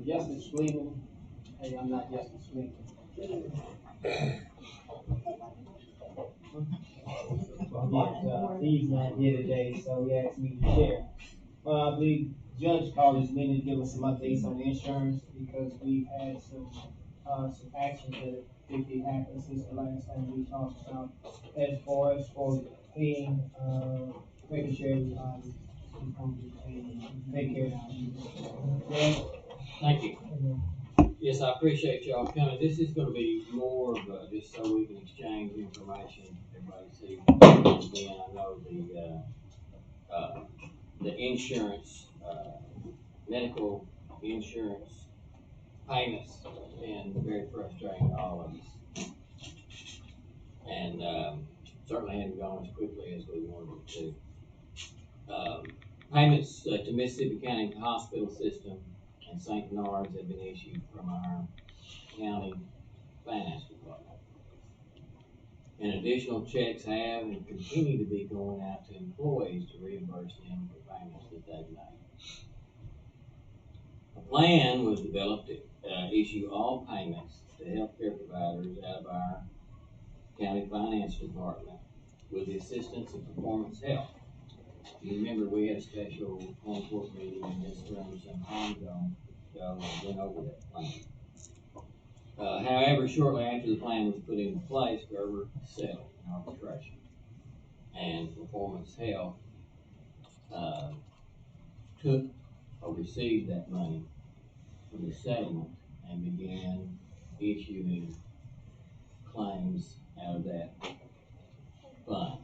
Justice Freeman. Hey, I'm not Justice Freeman. Yes, he's not here today, so he asked me to share. I believe Judge called this meeting to give us some updates on the insurance because we've had some actions that typically happened since the last time we talked about as far as for paying, making sure everybody is going to be paid, take care of that. Yeah. Thank you. Yes, I appreciate y'all coming. This is gonna be more of just so we can exchange information, everybody see. And then I know the insurance, medical insurance payments have been very frustrating to all of us. And, certainly hadn't gone as quickly as we wanted it to. Payments to Mississippi County Hospital System and St. Bernard's have been issued from our county finance department. And additional checks have and continue to be going out to employees to reimburse them for payments that they've made. A plan was developed to issue all payments to healthcare providers out of our county finance department with the assistance of Performance Health. You remember we had a special court meeting in this room some time ago, so I went over that plan. However, shortly after the plan was put into place, Gerber settled in arbitration. And Performance Health took or received that money from the settlement and began issuing claims out of that fund.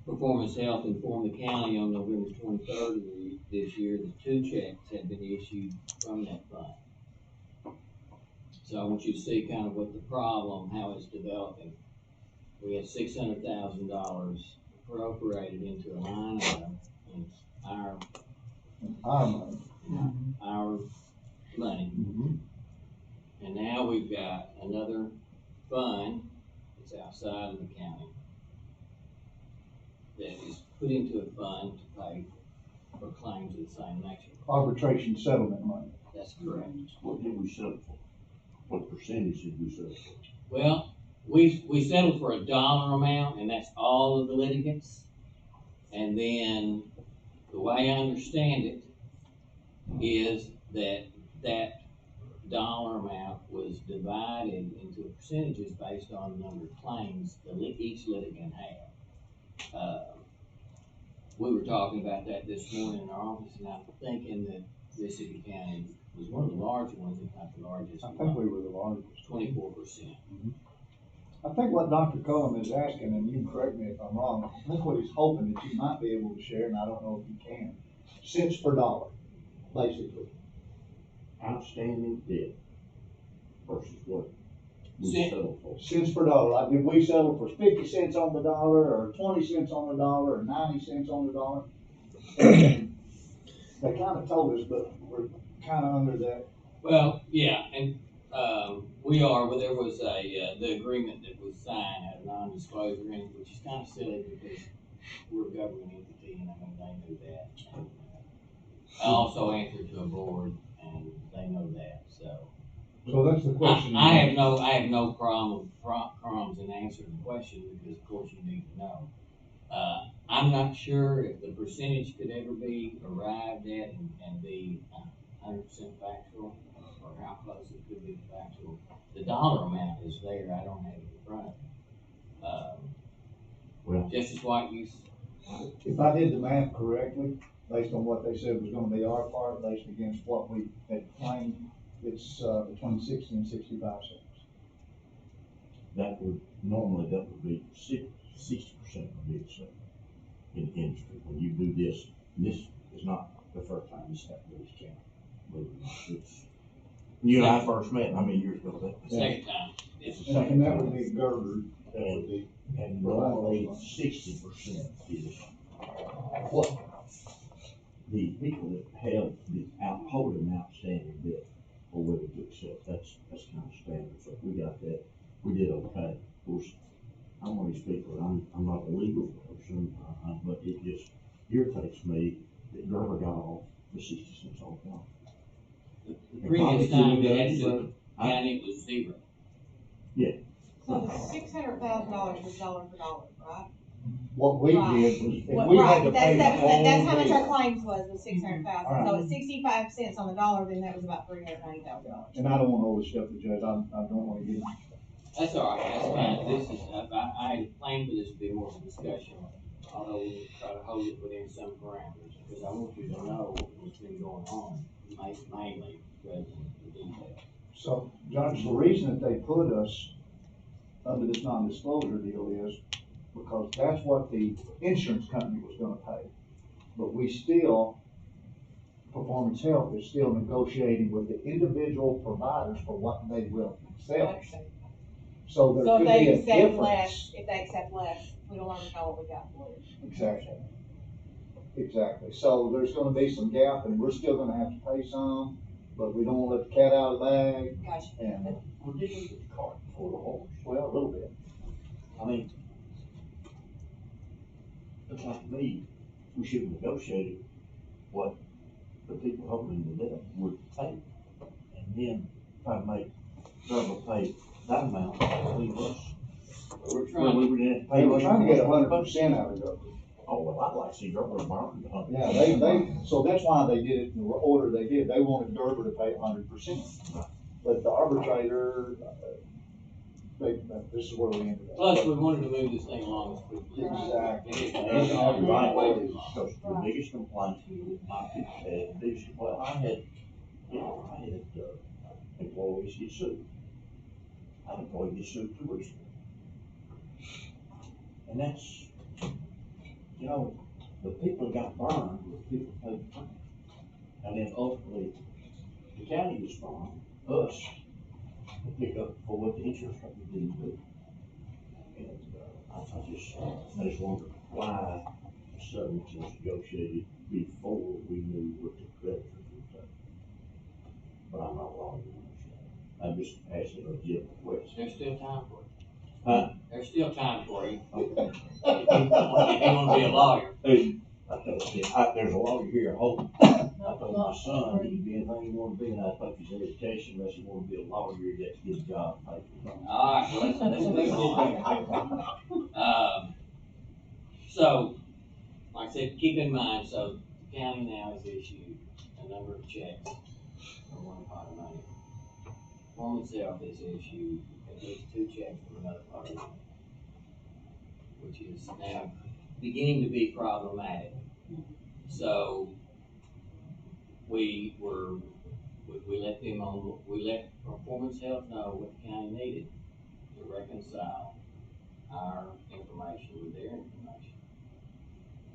Performance Health informed the county on November 23rd of this year that 2 checks had been issued from that fund. So I want you to see kind of what the problem, how it's developing. We had $600,000 appropriated into a line item in our money. Our money. Mm-hmm. And now we've got another fund that's outside of the county that is put into a fund to pay for claims of the same nature. Arbitration settlement money. That's correct. What did we settle for? What percentage did we settle for? Well, we settled for a dollar amount, and that's all of the litigants. And then the way I understand it is that that dollar amount was divided into percentages based on the number of claims that each litigant had. We were talking about that this morning in our office, and I'm thinking that Mississippi County was one of the larger ones, if not the largest. I think we were the largest. 24%. Mm-hmm. I think what Dr. Cullum is asking, and you can correct me if I'm wrong, I think what he's hoping that you might be able to share, and I don't know if you can, cents per dollar, basically. Outstanding debt versus what we settled for. Cents per dollar. Like, did we settle for 50 cents on the dollar, or 20 cents on the dollar, or 90 cents on the dollar? And they kind of told us, but we're kind of under that. Well, yeah, and we are. Well, there was the agreement that was signed, a non-disclosure agreement, which is kind of silly because we're a government entity, and I mean they knew that. And, I also answered to a board, and they know that. So that's the question. I have no problem in answering the question because, of course, you need to know. I'm not sure if the percentage could ever be arrived at and be 100% factual, or how close it could be factual. The dollar amount is there. I don't have it in front of me. Well, Justice White, if I did the math correctly, based on what they said was going to be our part, based against what we had claimed, it's between 60 and 65 cents. That would be 60% of the extent in the industry. When you do this, and this is not the first time this happened in this county. It's, you and I first met how many years ago? The second time. It's the second that time. would be Gerber. And normally 60% is what the people that held the holding outstanding debt are willing to accept. That's kind of standard. So we got that. We did okay. Of course, I'm one of these people. I'm not a legal person, but it just is, irritates me that Gerber got off the 60 cents on the dollar. The previous time we had to, county was zero. So the $600,000 was dollar for dollar, right? What we Right. did was, if What- we had right, to pay the that's how much whole our bill, claims was 600,000, so Right. at 65 cents on the dollar, then that was about $390,000. and I don't wanna overstep the judge, I don't wanna get. That's all right, that's fine, this is, I had planned for this to be more of a discussion, although we would try to hold it within some parameters, because I want you to know what's been going on, mainly, rather than the details. So, Judge, the reason that they put us under this non-disclosure deal is because that's what the insurance company was gonna pay. But we still, Performance Health is still negotiating with the individual providers for what they will accept. So there So could if they be a accept less, difference. if they accept less, we don't already know what we got for it. Exactly. Exactly. So there's gonna be some gap and we're still gonna have to pay some, but we don't wanna let the cat out of the bag Gotcha. and, Well, did we get the cart before the horse? well, a little bit. I mean, looks like to me, we should have negotiated what the people holding the debt would take. And then try to make Gerber pay that amount, leave us. We're Well, trying we to, would have to pay. They were trying to get 100% out of Gerber. Oh, well, I'd like to see Gerber burned 100%. Yeah, so that's why they did it in the order they did. They wanted Gerber to pay 100%. But the arbitrator, this is where we ended up. plus, we wanted to move this thing along as quickly. Exactly. It's not Right, way too long. because the biggest complaint my people had, the biggest, well, I had employees get sued. I had an employee get sued 2 weeks ago. And that's, the people that got burned were the people that paid the fine. And then ultimately, the county gets burned, us, to pick up for what the insurance company didn't do. And, I just wonder why the settlement was negotiated before we knew what the creditors would take. But I'm not wrong. I'm just asking a legitimate question. There's still time for it. Huh? There's still time for you, Okay. if you wanna be a lawyer. Hey, I tell you, there's a lawyer here at home. I told my son, he can be anything he wanna be, and I think his education, unless he wanna be a lawyer, he gets to get a job. Pay for it. All right, well, let's move on. So, like I said, keep in mind, so the county now has issued a number of checks from one pot of money. Home itself has issued at least 2 checks from another pot of money, which is now beginning to be problematic. So, we let Performance Health know what the county needed to reconcile our information with their information.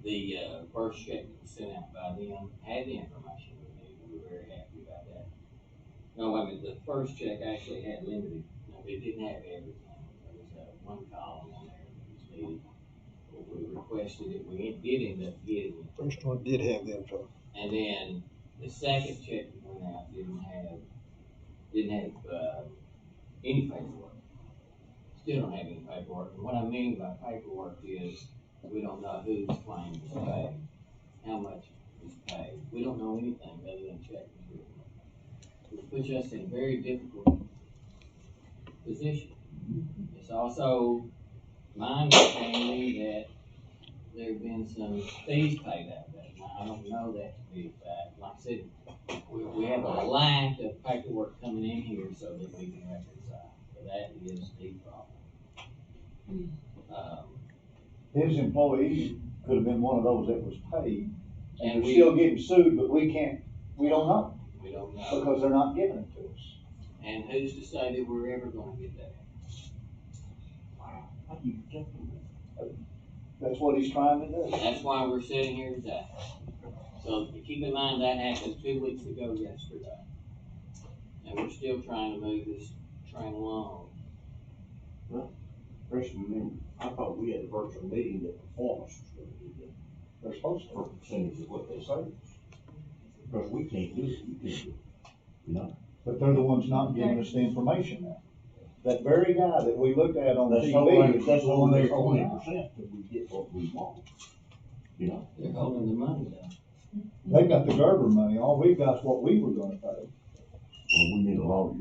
The first check that was sent out by them had the information we needed, we were very happy about that. No, I mean, the first check actually had limited, it didn't have everything, there was one column on there that was needed. We requested it, we did end up getting it. First one did have the info. And then the second check that went out didn't have any paperwork. Still don't have any paperwork, and what I mean by paperwork is, we don't know whose claim was paid, how much was paid, we don't know anything other than check was written. Which puts us in a very difficult position. It's also my understanding that there have been some fees paid out of that. Now, I don't know that to be a fact. Like I said, we have a lack of paperwork coming in here so that we can reconcile. So that is the problem. His employee could have been one of those that was paid, And and they're we- still getting sued, but we don't know, We don't know. because they're not giving it to us. And who's to say that we're ever gonna get that? How do you protect them? That's what he's trying to do. That's why we're sitting here today. So keep in mind that happened 2 weeks ago yesterday. And we're still trying to move this train along. Freshman, I thought we had a virtual meeting that Performance was gonna do that. They're supposed For to. a percentage of what they say. Because we can't do it, you can do it. But they're the ones not giving us the information now. That very guy that we looked at on That's TV. only, is that's the one only that's holding out. 20% till we get what we want. You know, They're holding the money though. They got the Gerber money, all we've got is what we were gonna pay. well, we need a lawyer.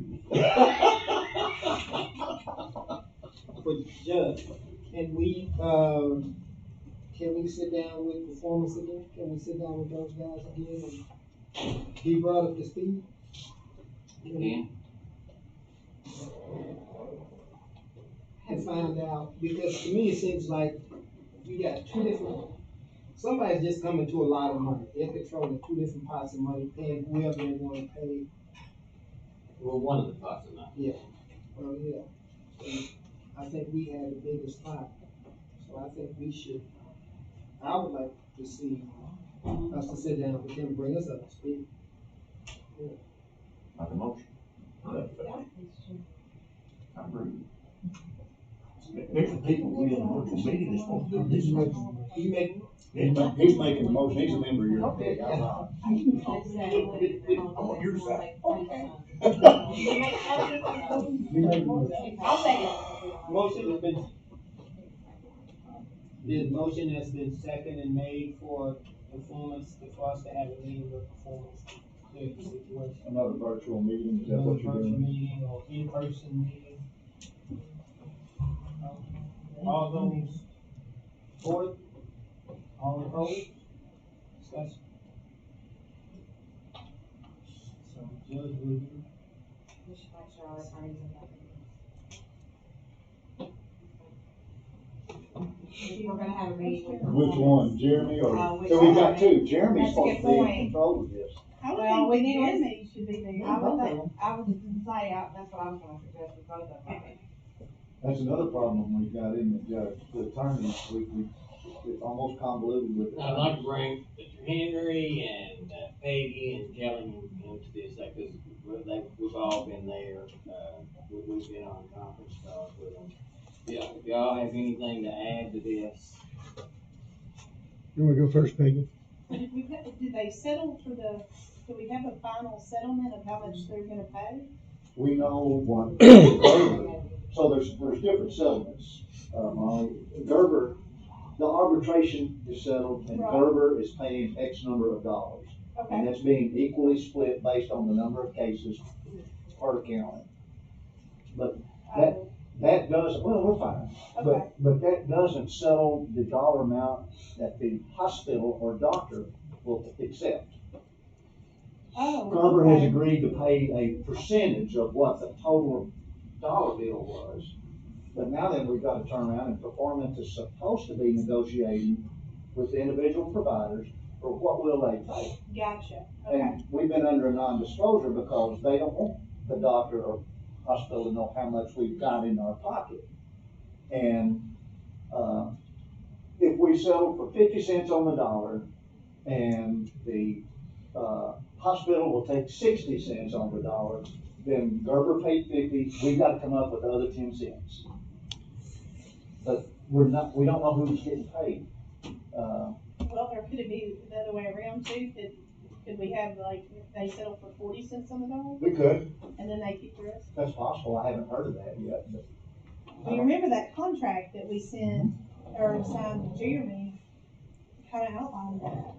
But Judge, can we sit down with performance again? Can we sit down with those guys again and be brought up to speed? You can. And find out, because to me, it seems like you got two different, somebody's just coming to a lot of money. They're controlling two different pots of money, paying whoever they wanna pay. Well, one of the pots of money. Yeah, well, yeah. And I think we had the biggest pot, so I think we should, I would like to see us to sit down with him, bring us up to speed. Like a motion. I agree. There's people we in the virtual meeting that's supposed to do this. He's making the motion, he's a member of your committee, I'm not. I'm on your side. I'll second. Motion has been, the motion has been seconded and made for performance, for us to have a meeting with performance. Situation. Another virtual meeting, is that Another what you're virtual doing? meeting or in-person meeting. All those for it? All opposed? Discussion. So Judge, will you? We should make sure our attorneys are happy. We're gonna have a meeting with. Which one, Jeremy or, which so we've got one? two, Jeremy's That's a supposed good to be in point. control of this. I would Well, we think need to- Jeremy should be there. I was gonna say, that's what I was gonna suggest with both of them. That's another problem we've got, isn't it, Judge? The attorneys, it's almost convoluted with. I'd like to bring Mr. Henry and Peggy and Kelly into this, because we've all been there, we've been on conference calls with them. Yeah, if y'all have anything to add to this, You wanna go first, Peggy? Did they settle for do we have a final settlement of how much they're gonna pay? We know what, so there's different settlements. Gerber, the arbitration is settled and Right. Gerber is paying X number of dollars. And Okay, that's being equally split based on the number of cases per county. But that does, well, we're fine, okay, but that doesn't settle the dollar amount that the hospital or doctor will accept. oh. Gerber has okay. agreed to pay a percentage of what the total dollar bill was. But now then, we've got to turn around and performance is supposed to be negotiating with the individual providers for what will they pay. Gotcha, okay, And we've been under a non-disclosure because they don't want the doctor or hospital to know how much we've got in our pocket. And, if we settle for 50 cents on the dollar and the, hospital will take 60 cents on the dollar, then Gerber paid 50, we've got to come up with the other 10 cents. But we don't know who's getting paid. well, or could it be the other way around too? Could we have like, if they settle for 40 cents on the dollar We could, and then they keep the rest? that's possible, I haven't heard of that yet, but. Do you remember that contract that we sent or signed with Jeremy? Kind of outlined that,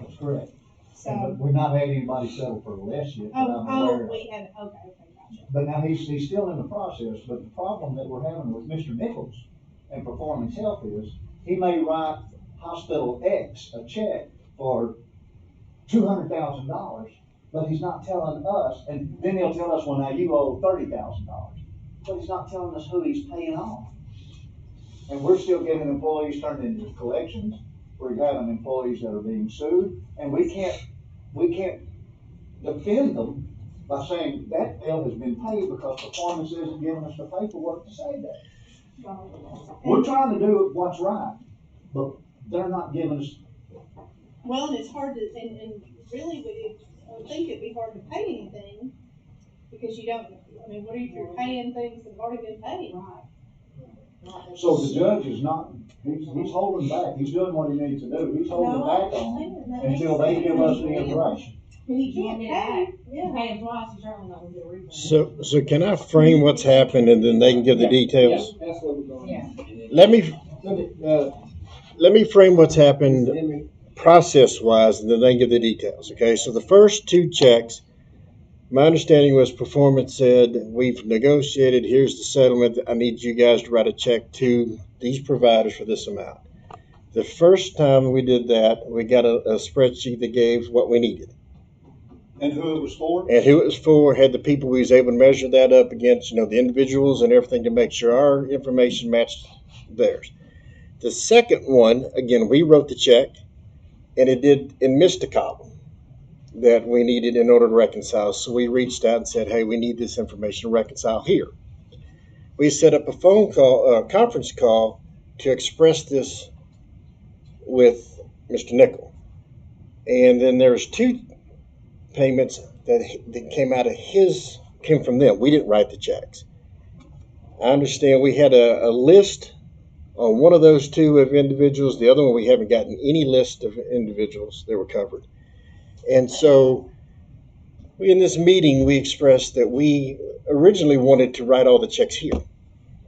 That's correct. so, But we've not had anybody settle for less yet that I'm aware of. we had, okay, gotcha. But now he's still in the process, but the problem that we're having with Mr. Nichols and Performance Health is, he may write Hospital X a check for $200,000, but he's not telling us, and then he'll tell us, well, now you owe $30,000. But he's not telling us who he's paying off. And we're still getting employees turned into collections, we're having employees that are being sued, and we can't defend them by saying that bill has been paid because Performance isn't giving us the paperwork to say that. We're trying to do what's right, but they're not giving us. Well, and it's hard to, and really, I would think it'd be hard to pay anything, because you don't, I mean, what if you're paying things that have already been paid? So the judge is not, he's holding back, he's doing what he needs to do, he's holding No, I back on understand. That it until makes they give us the information. He can't pay, yeah. Pay him twice, he's certainly not gonna get a refund. So can I frame what's happened and then they can give the details? That's what we're going. Yeah. Let me let me frame what's happened process-wise, and then they can give the details, okay? So the first two checks, my understanding was performance said, we've negotiated, here's the settlement, I need you guys to write a check to these providers for this amount. The first time we did that, we got a spreadsheet that gave what we needed. And who it was for? And who it was for, had the people we was able to measure that up against, the individuals and everything to make sure our information matched theirs. The second one, again, we wrote the check, and it missed a column that we needed in order to reconcile. So we reached out and said, hey, we need this information to reconcile here. We set up a conference call to express this with Mr. Nichol. And then there's two payments that came from them. We didn't write the checks. I understand we had a list on one of those two of individuals. The other one, we haven't gotten any list of individuals that were covered. And so in this meeting, we expressed that we originally wanted to write all the checks here.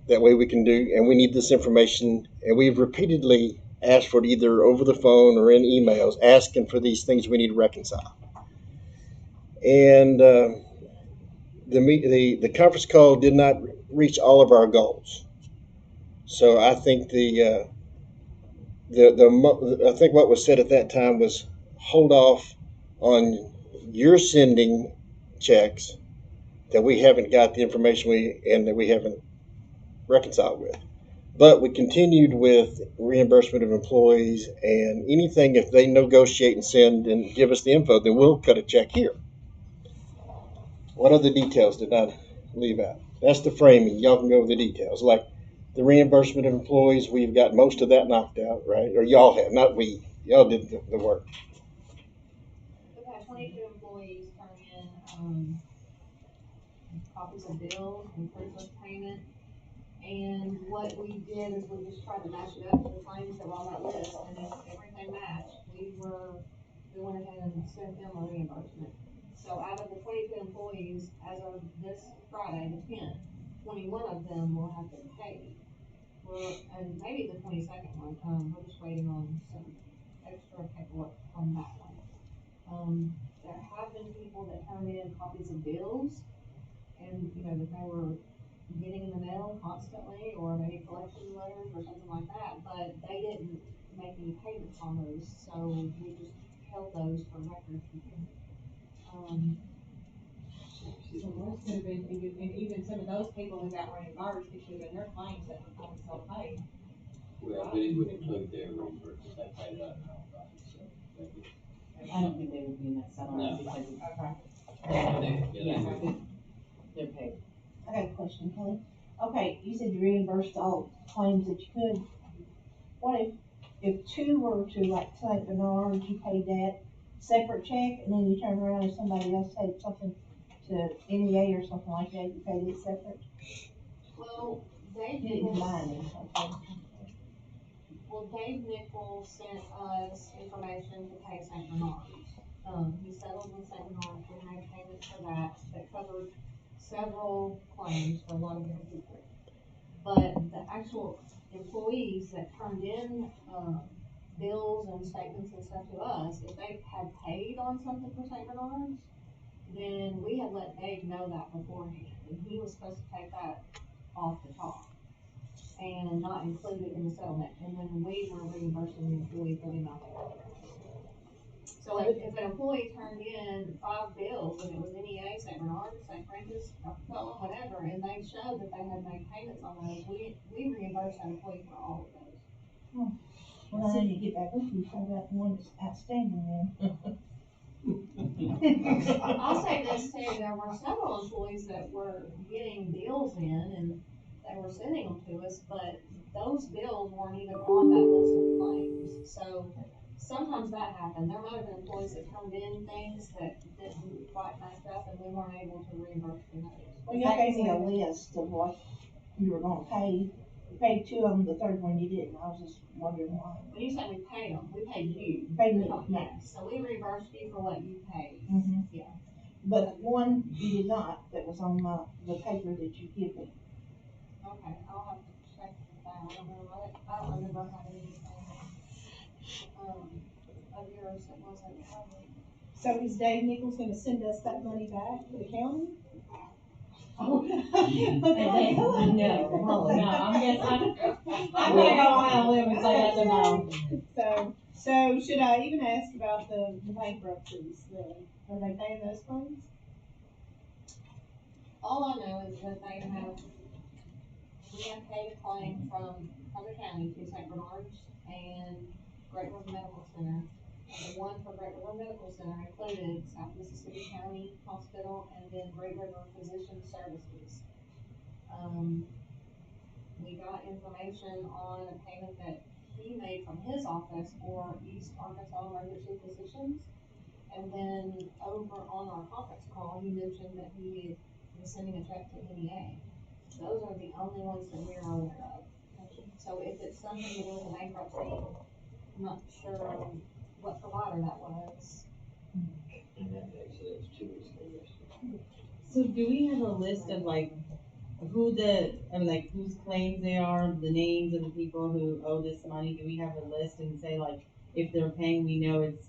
That way we can do, and we need this information, and we've repeatedly asked for it either over the phone or in emails, asking for these things we need to reconcile. And the conference call did not reach all of our goals. So I think I think what was said at that time was hold off on your sending checks that we haven't got the information that we haven't reconciled with. But we continued with reimbursement of employees, and anything, if they negotiate and send and give us the info, then we'll cut a check here. What other details did I leave out? That's the framing. Y'all can go over the details. Like the reimbursement of employees, we've got most of that knocked out, right? Or y'all have, not we. Y'all did the work. We've had 22 employees turn in copies of bills and proof of payment. And what we did is we just tried to match it up to the claims that were on that list. And if everything matched, we went ahead and sent them a reimbursement. So out of the 22 employees, as of this Friday, the 10th, 21 of them will have been paid. And maybe the 22nd one, we're just waiting on some extra paperwork on that one. There have been people that turned in copies of bills, and that they were getting in the mail constantly, or maybe collection letters or something like that, but they didn't make any payments on those, so we just held those for record keeping. So those could have been, and even some of those people who got reimbursed, it should have been their claims that were self-paid. Well, but it would include their reimbursement, they paid out their own copies, so that'd be. I don't think they would be in that settlement No. because it's, They're paid. I got a question, Kelly. Okay, you said you reimbursed all claims that you could. What if two were to, like, St. Bernard, you paid that separate check, and then you turn around and somebody else paid something to NEA or something like that, you paid it separate? Well, Dave You didn't Nichol, combine them, okay. Dave Nichol sent us information to pay St. Bernard's. He settled with St. Bernard's, we made payments for that covered several claims for a lot of different people. But the actual employees that turned in, bills and statements and stuff to us, if they had paid on something for St. Bernard's, then we had let Dave know that beforehand, and he was supposed to take that off the top and not include it in the settlement, and then we were reimbursing the employee for the amount they were. So if an employee turned in 5 bills, and it was NEA, St. Bernard, St. Francis, Rockefeller, whatever, and they showed that they had made payments on those, we reimbursed that employee for all of those. Well, I need to get back with you, find out the one that's outstanding then. I'll say this too, there were several employees that were getting bills in, and they were sending them to us, but those bills weren't even on that list of claims. So sometimes that happened. There might have been employees that turned in things that didn't quite match up, and we weren't able to reimburse for those. Well, you gave me a list of what you were gonna pay. You paid 2 of them, the third one you didn't. I was just wondering why. When you say we paid them, we paid you. Paid me, Yes, so we reimbursed you for what you paid. Mm-hmm. Yeah. But one you did not, that was on the paper that you give me. Okay, I'll have to check that. I don't remember having anything. of yours that wasn't covered. So is Dave Nichols gonna send us that money back to the county? Oh. No, I'm gonna go on a limb and say that's a no. So should I even ask about the bankruptcies then? Are they paying those claims? All I know is that we have paid a claim from the county to St. Bernard's and Great River Medical Center. The one for Great River Medical Center included South Mississippi County Hospital and then Great River Physician Services. We got information on a payment that he made from his office for East Arkansas Emergency Physicians. And then over on our conference call, he mentioned that he was sending a check to NEA. Those are the only ones that we are aware of. So if it's something to do with a bankruptcy, I'm not sure what provider that was. In that case, so that's 2 weeks ago. So do we have a list of like, whose claims they are, the names of the people who owe this money? Do we have a list and say like, if they're paying, we know it's,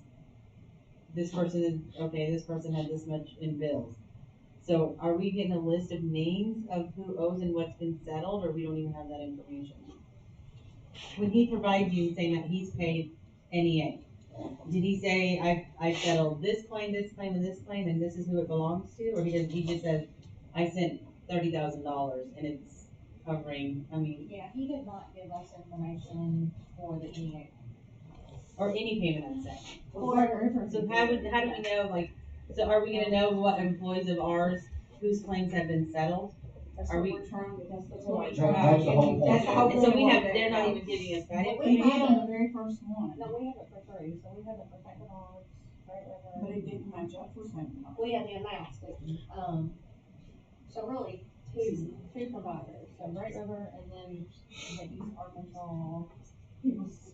this person is, okay, this person had this much in bills. So are we getting a list of names of who owes and what's been settled, or we don't even have that information? When he provides you saying that he's paid NEA, did he say, I settled this claim, and this claim, and this is who it belongs to? Or he just said, I sent $30,000 and it's covering, Yeah, he did not give us information for the NEA. or any payment I'm saying. Or, So how do we know, like, so are we gonna know what employees of ours whose claims have been settled? That's Are what we- we're trying to, that's what we're That's trying the whole point. That's the whole And point. so we have, they're not even giving us that Well, We information? did on the very first one, no, we have it for 3, so we have it for St. Bernard's, Great but River. it didn't match up for St. Bernard. We had the amounts, but, so really, two providers, so Great River and then the East Arkansas. It was,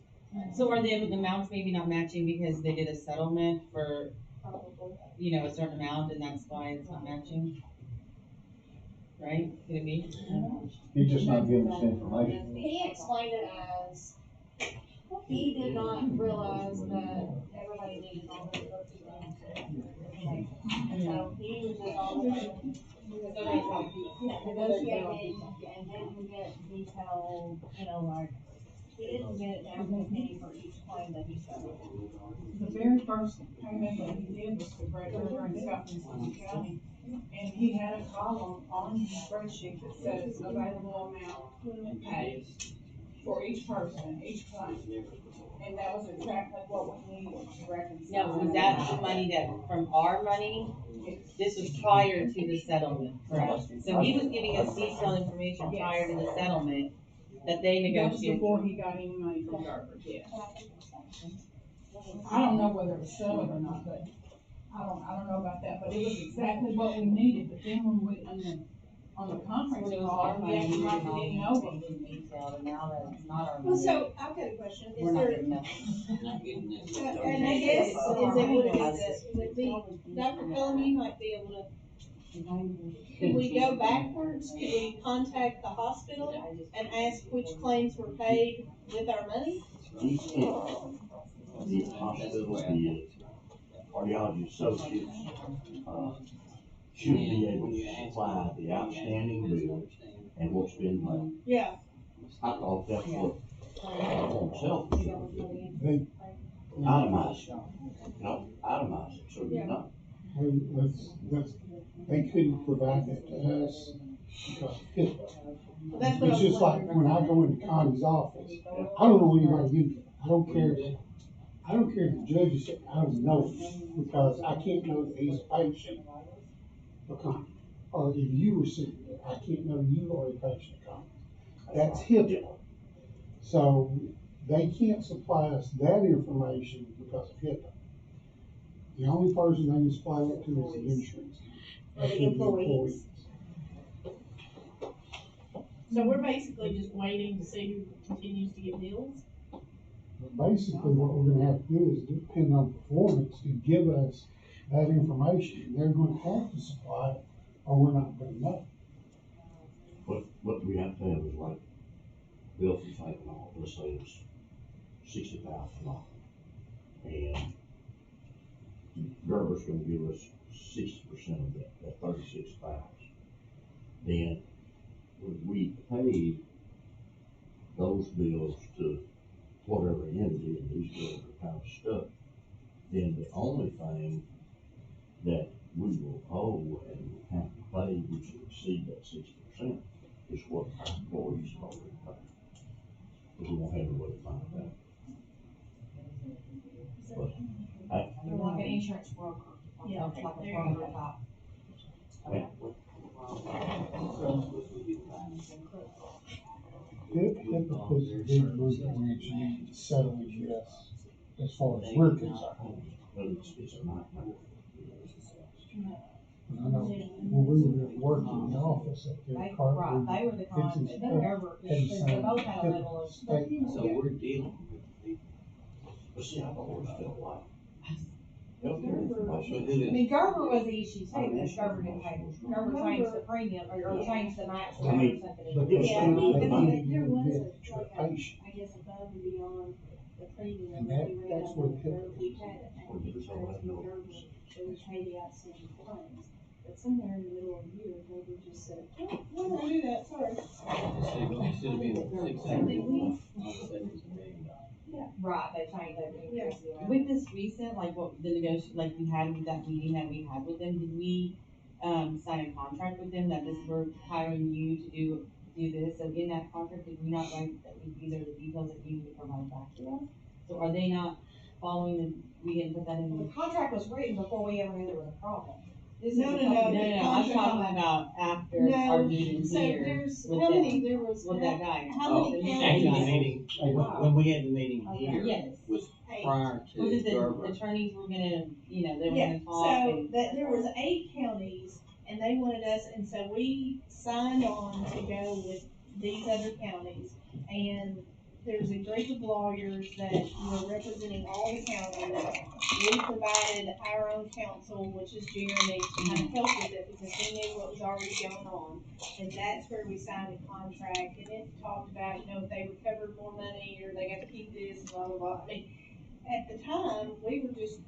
So are the amounts maybe not matching because they did a settlement for, Probably. a certain amount and that's why it's not matching? Right? Could it be? He's just not giving us information. He explained it as, he did not realize that everybody needed all their books and information. And so he was just all negotiating and didn't get detailed, like, he didn't get it down to a penny for each claim that he settled. the very first payment that he did was to Great River in South Mississippi County. And he had a column on his spreadsheet that says available amount paid for each person, each claim. And that was exactly what we needed to reconcile. No, was that the money that, from our money? This was prior to the settlement, correct? So he was giving us detailed information prior to the settlement that they That was negotiated. before he got any money from Garber, yeah. I don't know whether it was settled or not, but I don't know about that, but it was exactly what we needed, but then when we, on the conference When it was call, our we money, acted we like didn't we didn't all know get what we needed. detailed, and now that it's not our Well, money, so I've got a question. we're Is not there, getting that. Not getting that. and I guess, is it would it be that, would be, Dr. Bellamy might be able to, could we go backwards? Could we contact the hospital and ask which claims were paid with our money? You can't. The hospital, the cardiology associates, should be able to supply the outstanding bill and what's been paid. Yeah. I thought that's what, himself was doing. They, Itemize it, itemize it, so you know. they couldn't provide that to us because of HIPAA. That's what I It's was just like wondering. when I go into Connie's office, I don't know anybody in there. I don't care if the judge is sitting, I don't know him, because I can't know that he's a patient of Connie. Or if you were sitting there, I can't know you are a patient of Connie. That's HIPAA. So they can't supply us that information because of HIPAA. The only person they can supply that to is the insurance. Or the employees. So we're basically just waiting to see who continues to get bills? Basically, what we're gonna have to do is depend on performance to give us that information. They're gonna have to supply it, or we're not gonna know. What we have to have is like, bill from St. Bernard, let's say it's $60,000. and Gerber's gonna give us 60% of that 36,000. Then, when we paid those bills to whatever entity, and these bills are kind of stuck, then the only thing that we will owe and have to pay, which will exceed that 60%, is what our employees already pay. Because we won't have a way to find that. But They're like an insurance broker. Yeah, Like a there you broker go. top. Typically, the big movement we need to settle this, as far as we're concerned. it's a nightmare. And I know when we were working in the office up there, They, Carter, right, they were the clients, Fixing and stuff, Gerber, had the they same both had a level of. state. So we're dealing with people. But see, I've always felt like healthcare information. I mean, Gerber was the issue too, because Gerber didn't pay, Gerber changed the premium, or changed the max I amount or mean, something. But Yeah, there's Yeah, still, I they mean, need there to was get a, to a like, patient. I guess above and beyond the premium. And that we ran that's up where on the Gerber. We had insurance with Gerber, so we paid the outstanding claims. But somewhere in the middle of the year, Gerber just said, oh, why don't I do that, sorry. It should have been 600. Right, they changed, they increased the amount. With this recent, like what the like we had with that meeting that we had with them, did we, sign a contract with them that this, we're hiring you to do this? So in that contract, did we not write that these are the details that you need to provide back to us? So are they not following the, we didn't put that in The the. contract was written before we ever knew there was a problem. This No, is no, a- no, No, I'm contract. talking about after our No, meeting so here there's, with how them, many, there was, with that guy. how Oh, many after the counties? meeting, when we had the meeting here, Yes. was Eight. prior Was to it the Gerber. attorneys were gonna, you know, they were Yeah, gonna talk so and. that there was 8 counties and they wanted us, and so we signed on to go with these other counties. And there's a group of lawyers that were representing all the counties. We provided our own counsel, which is Jeremy, to kind of help with it because he knew what was already going on. And that's where we signed a contract, and it talked about, you know, if they recovered more money or they got to keep this, blah, blah, blah. I mean, at the time, we were just,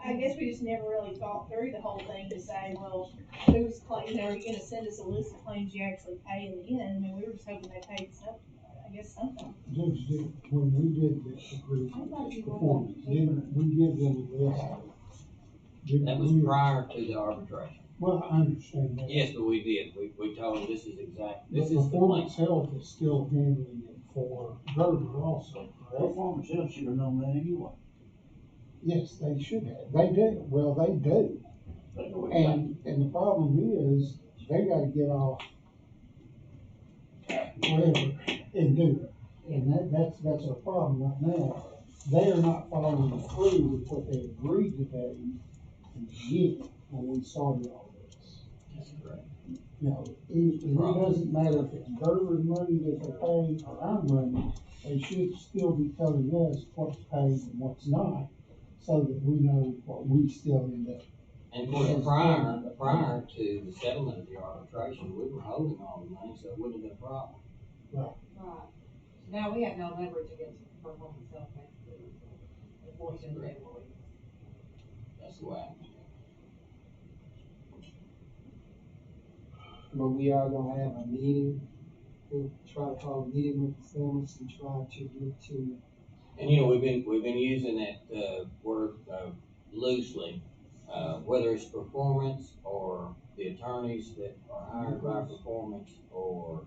I guess we just never really thought through the whole thing to say, well, who's claim, you know, are you gonna send us a list of claims you actually pay in the end? And we were just hoping they paid some, I guess something. Judge, when we did the agreement performance, didn't we give them a list? Didn't That was we- prior to the arbitration. Well, I understand that. Yes, but we did. We told them this is exact, this But is the plan. Performance Health is still handling it for Gerber also, correct? Performance Health should have known that anyway. Yes, they should have. They do. Well, they do. They know And the problem is, they gotta get off whatever and do it. And that's our problem right now. They are not following through with what they agreed to do in the beginning when we started all this. That's correct. You know, it doesn't matter if it's Gerber's money that they're paying or our money, they should still be telling us what's paid and what's not, so that we know what we still end up. And of course, prior to the settlement of the arbitration, we were holding all the money, so it wouldn't have been a problem. Right. So now we have no leverage against performance health. That's the way I understand But we are gonna have a meeting, we'll try to call a meeting with performance and try to get to. it. And you know, we've been using that, word, loosely, whether it's performance or the attorneys that are hired by performance or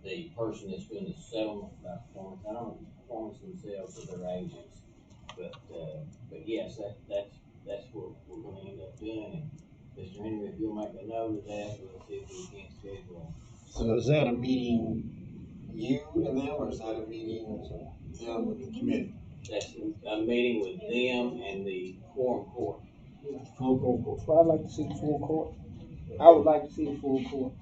the person that's doing the settlement by performance. I don't know if performance themselves or their agents, but yes, that's what we're gonna end up doing. And Mr. Henry, if you'll make a note of that, we'll see if we can schedule. So is that a meeting you and them, or is that a meeting them with the committee? That's a meeting with them and the quorum court. Full court. Well, I'd like to see the full court. I would like to see the full court.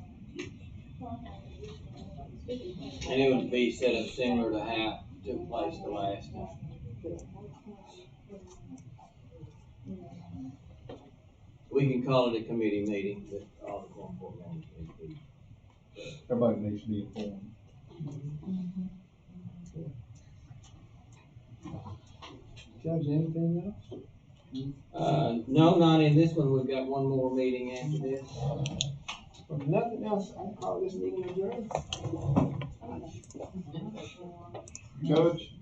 And it would be set up similar to how it took place the last time. We can call it a committee meeting, but all the quorum court members need to be. Everybody needs to be informed. Judge, anything else? No, not in this one, we've got one more meeting after this. If nothing else, I call this meeting adjourned. Judge,